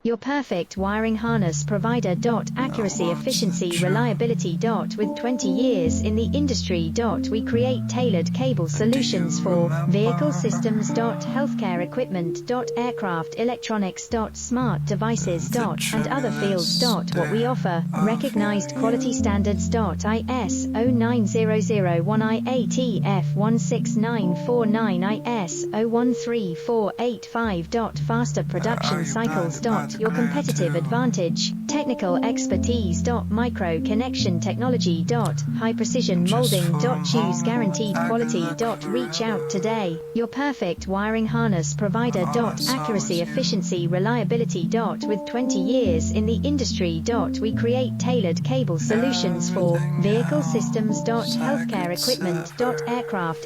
Your perfect wiring harness provider. Accuracy, efficiency, reliability. With 20 years in the industry. We create tailored cable solutions for vehicle systems. Healthcare equipment. Aircraft electronics. Smart devices. And other fields. What we offer, recognized quality standards. IS 09001 IATF 16949 IS 013485. Faster production cycles. Your competitive advantage, technical expertise. Micro connection technology. High precision molding. Choose guaranteed quality. Reach out today. Your perfect wiring harness provider. Accuracy, efficiency, reliability. With 20 years in the industry. We create tailored cable solutions for vehicle systems. Healthcare equipment. Aircraft